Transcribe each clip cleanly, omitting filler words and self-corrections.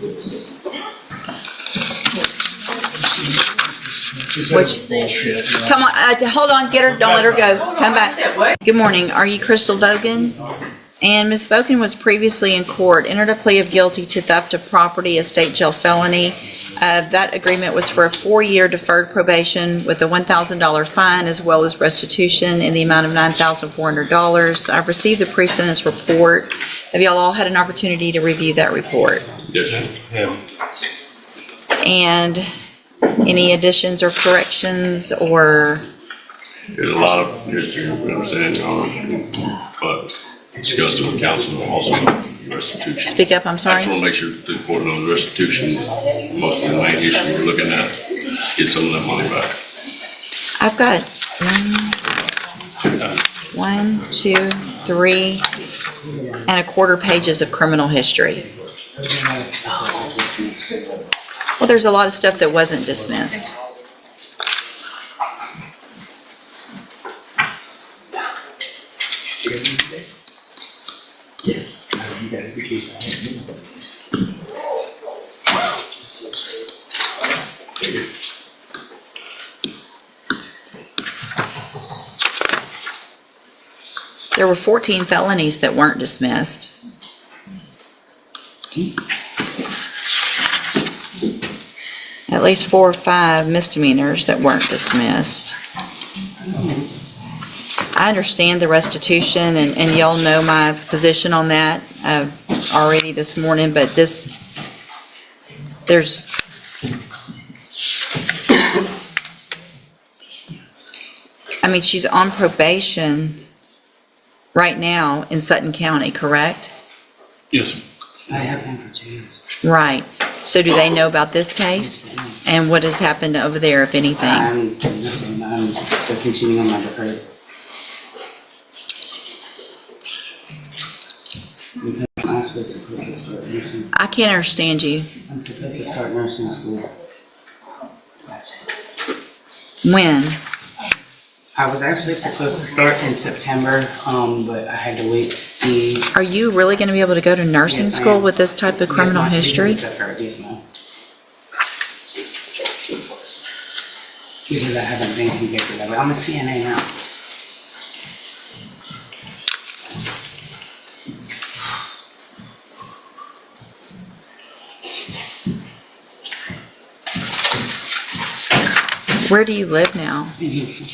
Come on, hold on, get her, don't let her go. Come back. Good morning, are you Crystal Vogan? And Ms. Vogan was previously in court, entered a plea of guilty to theft of property, a state jail felony. That agreement was for a 4-year deferred probation with a $1,000 fine as well as restitution in the amount of $9,400. I've received the pre-sentence report. Have y'all all had an opportunity to review that report? Yes. Yeah. And any additions or corrections or? There's a lot of history, we understand, Your Honor, but discussed it with counsel also restitution. Speak up, I'm sorry. I just want to make sure the court knows restitution, most of the main issue we're looking at, get some of that money back. I've got 1, 2, 3 and a quarter pages of criminal history. Well, there's a lot of stuff that wasn't dismissed. There were 14 felonies that weren't dismissed. At least 4 or 5 misdemeanors that weren't dismissed. I understand the restitution, and y'all know my position on that already this morning, but there's I mean, she's on probation right now in Sutton County, correct? Yes. I have been for 2 years. Right. So do they know about this case? And what has happened over there, if anything? I'm still continuing on my deferred. I'm supposed to start nursing. I can't understand you. I'm supposed to start nursing school. When? I was actually supposed to start in September, but I had to wait to see. Are you really going to be able to go to nursing Yes, I school am. with this type of criminal history? Yes, ma'am. Because I haven't been convicted of it. I'm a CNA now. Where do you live now? In Houston.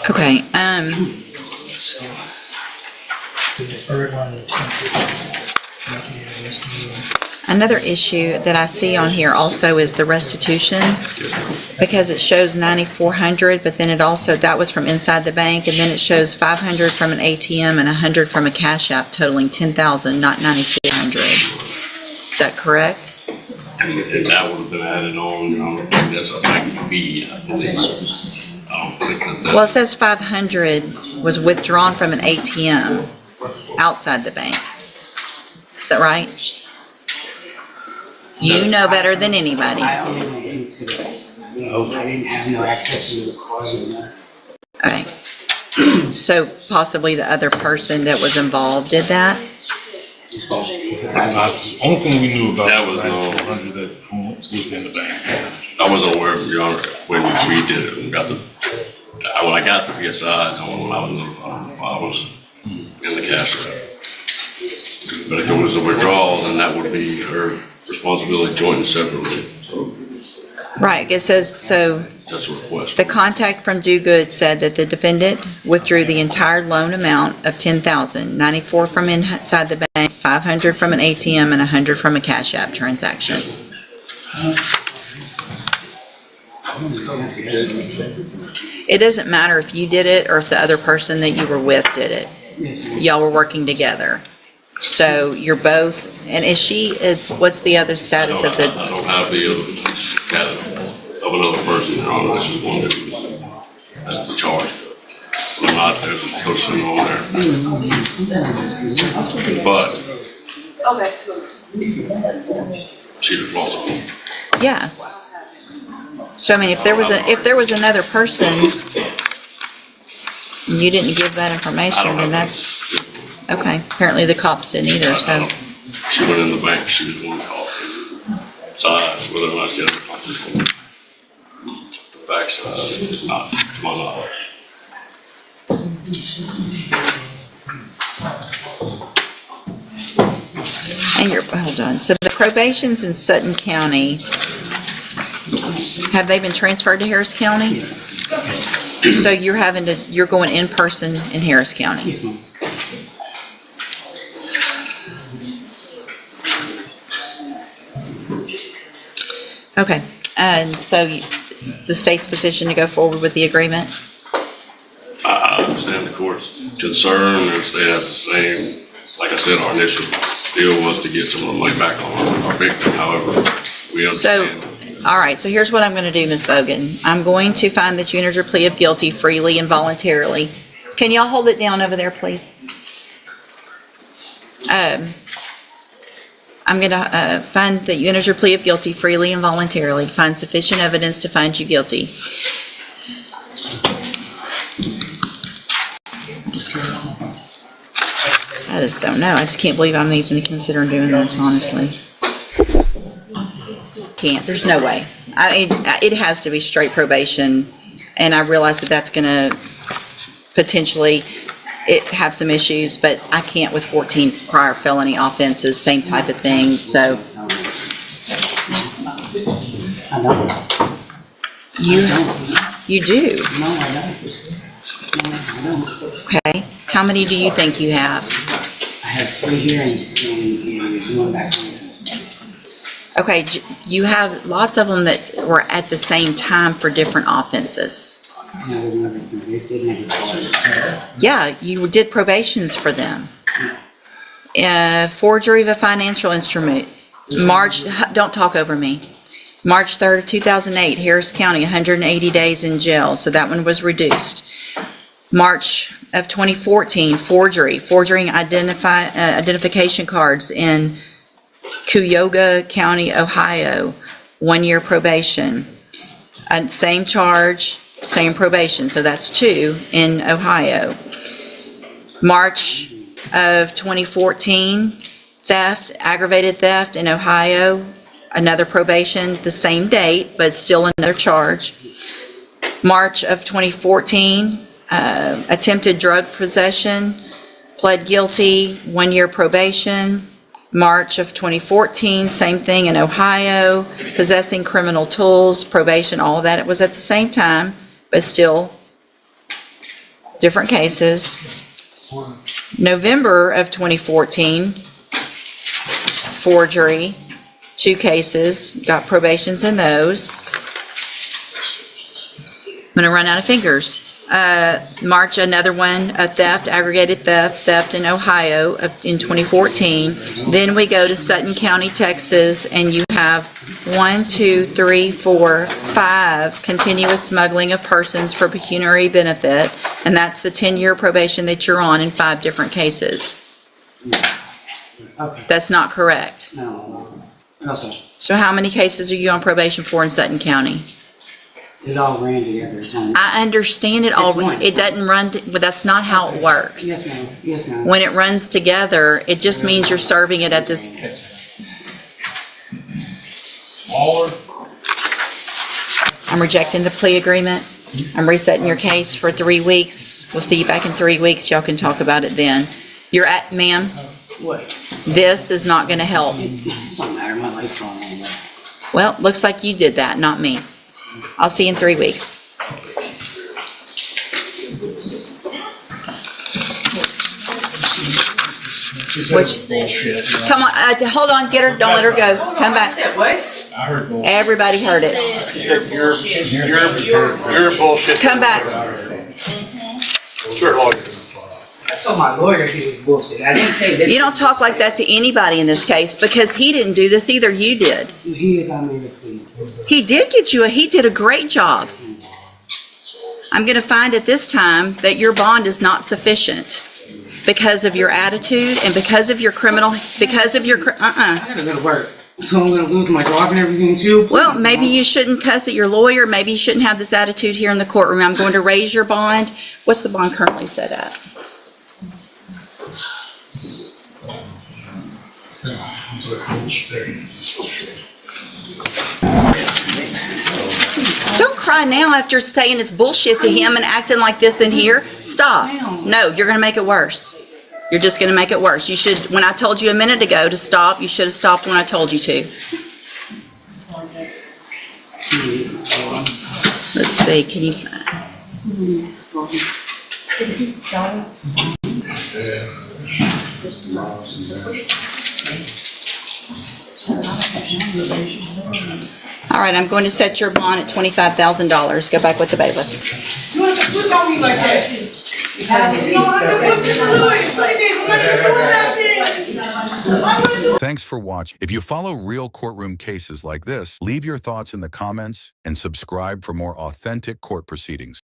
Okay, The deferred one. another issue that I see on here also is the restitution, because it shows $9,400, but then it also, that was from inside the bank, and then it shows $500 from an ATM and $100 from a cash app, totaling $10,000, not $9,400. Is that correct? And that would have been added on, you know, that's a bank fee, I believe. I don't think that. Well, it says 500 was withdrawn from an ATM outside the bank. Is that right? You know better than anybody. I only went into it. I didn't have no access to the card. Okay. So possibly the other person that was involved did that? The only thing we knew about That was was the no- 400 that was within the bank. I wasn't aware of, Your Honor, when we did it, when I got the PSIs, when I was notified, if I was in the cash app. But if it was a withdrawal, then that would be her responsibility joint and separately, so. Right, it says, so Just a request. the contact from Do Good said that the defendant withdrew the entire loan amount of $10,000, 94 from inside the bank, 500 from an ATM, and 100 from a Cash App transaction. It doesn't matter if you did it or if the other person that you were with did it. Y'all were working together. So you're both, and what's the other status of the? I don't have the other status of another person, Your Honor. That's just one that's the charge. I'm not the person on there. But she's responsible. Yeah. So I mean, if there was another person, and you didn't give that information, then that's, okay. Apparently the cops didn't either, so. She went in the bank, she was the one called. Size, whether or not she has a company. The backside, not to my knowledge. And hold on, so the probations in Sutton County, have they been transferred to Harris County? So you're going in person in Harris County? Yes, ma'am. Okay, and so it's the state's position to go forward with the agreement? I understand the court's concern, and the state has the same. Like I said, our initial deal was to get some of the money back on our victim, however, we understand. So, all right, so here's what I'm going to do, Ms. Bogan. I'm going to find that you entered your plea of guilty freely and voluntarily. Can y'all hold it down over there, please? I'm going to find that you entered your plea of guilty freely and voluntarily, find sufficient evidence to find you guilty. I just don't know. I just can't believe I'm even considering doing this, honestly. Can't. There's no way. It has to be straight probation, and I realize that that's going to potentially have some issues, but I can't with 14 prior felony offenses, same type of thing, so. I don't. You do? No, I don't. No, I don't. Okay. How many do you think you have? I have 3 here and one back home. Okay, you have lots of them that were at the same time for different offenses. And I was never convicted, never charged. Yeah, you did probations for them. Forgery of a financial instrument. Don't talk over me. March 3rd of 2008, Harris County, 180 days in jail, so that one was reduced. March of 2014, forging identification cards in Cuyahoga County, Ohio, 1 year probation. Same charge, same probation, so that's 2 in Ohio. March of 2014, aggravated theft in Ohio, another probation, the same date, but still another charge. March of 2014, attempted drug possession, pled guilty, 1 year probation. March of 2014, same thing in Ohio, possessing criminal tools, probation, all of that. It was at the same time, but still different cases. November of 2014, forgery, 2 cases, got probations in those. I'm going to run out of fingers. March, another one, a theft, aggravated theft in Ohio in 2014. Then we go to Sutton County, Texas, and you have 1, 2, 3, 4, 5 continuous smuggling of persons for pecuniary benefit, and that's the 10-year probation that you're on in 5 different cases. Okay. That's not correct. No. Okay. So how many cases are you on probation for in Sutton County? It all ran together. I understand it all. It's one. It doesn't run, but that's not how it works. Yes, ma'am. Yes, ma'am. When it runs together, it just means you're serving it at this. Smaller. I'm rejecting the plea agreement. I'm resetting your case for 3 weeks. We'll see you back in 3 weeks. Y'all can talk about it then. Ma'am, What? this is not going to help. It doesn't matter. My life's on that. Well, looks like you did that, not me. I'll see you in 3 weeks. Come on, hold on, get her, don't let her go. Come back. I heard bullshit. Everybody heard it. You said you're bullshit. Come back. Sure, lawyer. I told my lawyer he was bullshit. I didn't say this. You don't talk like that to anybody in this case because he didn't do this either, you did. He got me the plea. He did get you, he did a great job. I'm gonna find at this time that your bond is not sufficient because of your attitude and because of your criminal, because of your, I gotta go to work. So I'm gonna lose my job and everything too. Well, maybe you shouldn't cuss at your lawyer. Maybe you shouldn't have this attitude here in the courtroom. I'm going to raise your bond. What's the bond currently set at? Don't cry now after saying it's bullshit to him and acting like this in here. Stop. No, you're going to make it worse. You're just going to make it worse. You should, when I told you a minute ago to stop, you should have stopped when I told you to. Let's see, can you... All right, I'm going to set your bond at $25,000. Go back with the bailiff. What's on me like that? You know what? Thanks for watching. If you follow real courtroom cases like this, leave your thoughts in the comments and subscribe for more authentic court proceedings.